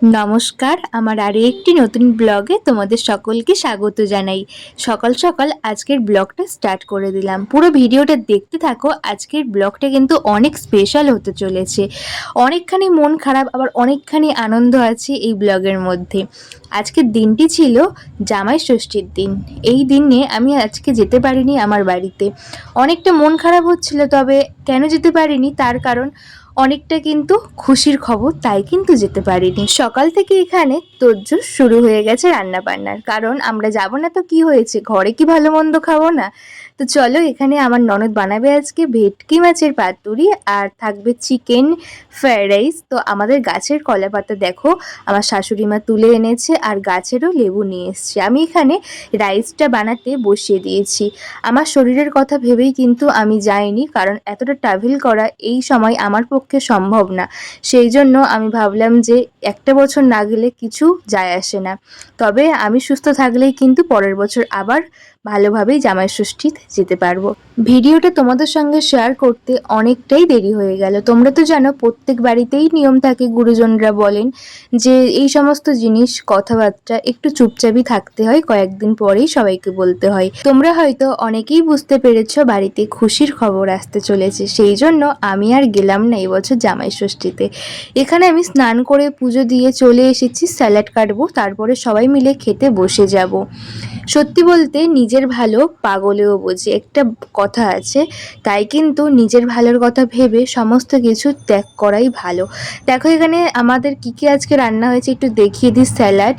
নমস্কার, আমার আরও একটি নতুন ব্লগে তোমাদের সকলকে স্বাগত জানাই। সকাল সকাল আজকের ব্লগটা স্টার্ট করে দিলাম। পুরো ভিডিওটা দেখতে থাকো। আজকের ব্লগটা কিন্তু অনেক স্পেশাল হতে চলেছে। অনেকখানি মন খারাপ, আবার অনেকখানি আনন্দ আছে এই ব্লগের মধ্যে। আজকের দিনটি ছিল জামাই ষষ্ঠীর দিন। এই দিনে আমি আজকে যেতে পারিনি আমার বাড়িতে। অনেকটা মন খারাপ হচ্ছিল, তবে কেন যেতে পারিনি তার কারণ অনেকটা কিন্তু খুশির খবর, তাই কিন্তু যেতে পারিনি। সকাল থেকে এখানে তোড়জোড় শুরু হয়ে গেছে রান্না বান্নার, কারণ আমরা যাব না তো কি হয়েছে, ঘরে কি ভালো মন্দ খাবো না? তো চলো, এখানে আমার ননদ বানাবে আজকে ভেটকি মাছের পাতুরি, আর থাকবে চিকেন ফ্রাইড রাইস। তো আমাদের গাছের কলা পাতা দেখো আমার শাশুড়ি মা তুলে এনেছে, আর গাছেরও লেবু নিয়ে এসছে। আমি এখানে রাইসটা বানাতে বসিয়ে দিয়েছি। আমার শরীরের কথা ভেবেই কিন্তু আমি যাইনি, কারণ এতটা ট্রাভেল করা এই সময় আমার পক্ষে সম্ভব না। সেই জন্য আমি ভাবলাম যে একটা বছর না গেলে কিছু যায় আসে না, তবে আমি সুস্থ থাকলেই কিন্তু পরের বছর আবার ভালোভাবেই জামাই ষষ্ঠীতে যেতে পারবো। ভিডিওটা তোমাদের সঙ্গে শেয়ার করতে অনেকটাই দেরি হয়ে গেল। তোমরা তো জানো প্রত্যেক বাড়িতেই নিয়ম থাকে, গুরুজনরা বলেন যে এই সমস্ত জিনিস কথাবার্তা একটু চুপচাপই থাকতে হয়, কয়েকদিন পরেই সবাইকে বলতে হয়। তোমরা হয়তো অনেকেই বুঝতে পেরেছো বাড়িতে খুশির খবর আসতে চলেছে, সেই জন্য আমি আর গেলাম না এবছর জামাই ষষ্ঠীতে। এখানে আমি স্নান করে পুজো দিয়ে চলে এসেছি, স্যালাড কাটবো, তারপরে সবাই মিলে খেতে বসে যাব। সত্যি বলতে নিজের ভালো পাগলেও বোঝে একটা কথা আছে, তাই কিন্তু নিজের ভালোর কথা ভেবে সমস্ত কিছু ত্যাগ করাই ভালো। দেখো এখানে আমাদের কী কী আজকে রান্না হয়েছে একটু দেখিয়ে দিই। স্যালাড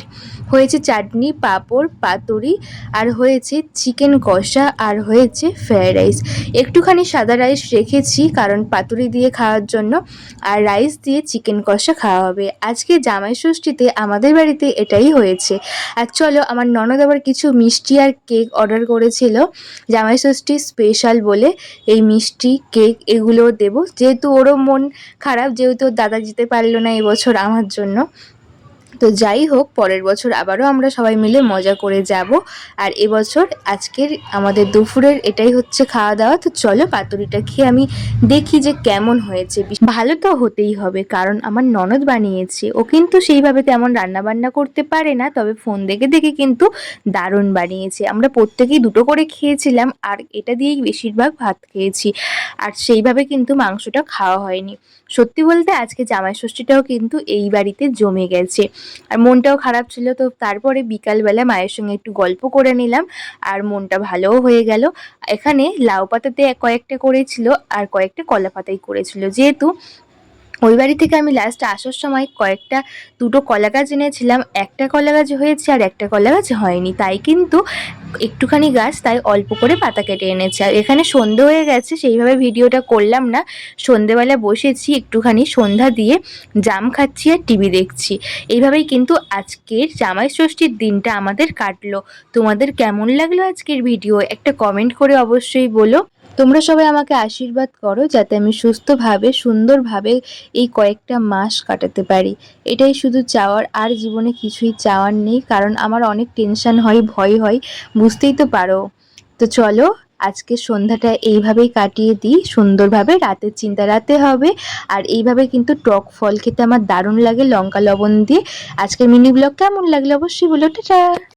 হয়েছে, চাটনি, পাঁপড়, পাতুরি, আর হয়েছে চিকেন কষা, আর হয়েছে ফ্রায়েড রাইস। একটুখানি সাদা রাইস রেখেছি কারণ পাতুরি দিয়ে খাওয়ার জন্য, আর রাইস দিয়ে চিকেন কষা খাওয়া হবে। আজকে জামাই ষষ্ঠীতে আমাদের বাড়িতে এটাই হয়েছে। আর চলো, আমার ননদ আবার কিছু মিষ্টি আর কেক অর্ডার করেছিল জামাই ষষ্ঠী স্পেশাল বলে। এই মিষ্টি কেক এগুলো দেবো, যেহেতু ওরও মন খারাপ, যেহেতু ওর দাদা যেতে পারলো না এবছর আমার জন্য। তো যাই হোক, পরের বছর আবারও আমরা সবাই মিলে মজা করে যাব। আর এবছর আজকের আমাদের দুপুরের এটাই হচ্ছে খাওয়া দাওয়া। তো চলো পাতুরিটা খেয়ে আমি দেখি যে কেমন হয়েছে। ভালো তো হতেই হবে, কারণ আমার ননদ বানিয়েছে। ও কিন্তু সেইভাবে তেমন রান্না বান্না করতে পারে না, তবে ফোন দেখে দেখে কিন্তু দারুণ বানিয়েছে। আমরা প্রত্যেকেই দুটো করে খেয়েছিলাম, আর এটা দিয়েই বেশিরভাগ ভাত খেয়েছি, আর সেইভাবে কিন্তু মাংসটা খাওয়া হয়নি। সত্যি বলতে আজকে জামাই ষষ্ঠীটাও কিন্তু এই বাড়িতে জমে গেছে, আর মনটাও খারাপ ছিল। তো তারপরে বিকালবেলা মায়ের সঙ্গে একটু গল্প করে নিলাম, আর মনটা ভালোও হয়ে গেল। এখানে লাউ পাতাতে কয়েকটা করেছিল, আর কয়েকটা কলা পাতাই করেছিল। যেহেতু ওই বাড়ি থেকে আমি লাস্ট আসার সময় দুটো কলা গাছ এনেছিলাম, একটা কলা গাছ হয়েছে আর একটা কলা গাছ হয়নি, তাই কিন্তু একটুখানি গাছ, তাই অল্প করে পাতা কেটে এনেছে। আর এখানে সন্ধে হয়ে গেছে, সেইভাবে ভিডিওটা করলাম না। সন্ধেবেলা বসেছি একটুখানি সন্ধ্যা দিয়ে, জাম খাচ্ছি আর টিভি দেখছি। এইভাবেই কিন্তু আজকের জামাই ষষ্ঠীর দিনটা আমাদের কাটলো। তোমাদের কেমন লাগলো আজকের ভিডিও একটা কমেন্ট করে অবশ্যই বলো। তোমরা সবাই আমাকে আশীর্বাদ করো যাতে আমি সুস্থভাবে সুন্দরভাবে এই কয়েকটা মাস কাটাতে পারি। এটাই শুধু চাওয়ার, আর জীবনে কিছুই চাওয়ার নেই, কারণ আমার অনেক টেনশন হয়, ভয় হয়, বুঝতেই তো পারো। তো চলো আজকে সন্ধ্যাটা এইভাবেই কাটিয়ে দিই সুন্দরভাবে। রাতের চিন্তা রাতে হবে। আর এইভাবে কিন্তু টক ফল খেতে আমার দারুণ লাগে লঙ্কা লবণ দিয়ে। আজকের মিনি ব্লগ কেমন লাগলো অবশ্যই বলো। টাটা।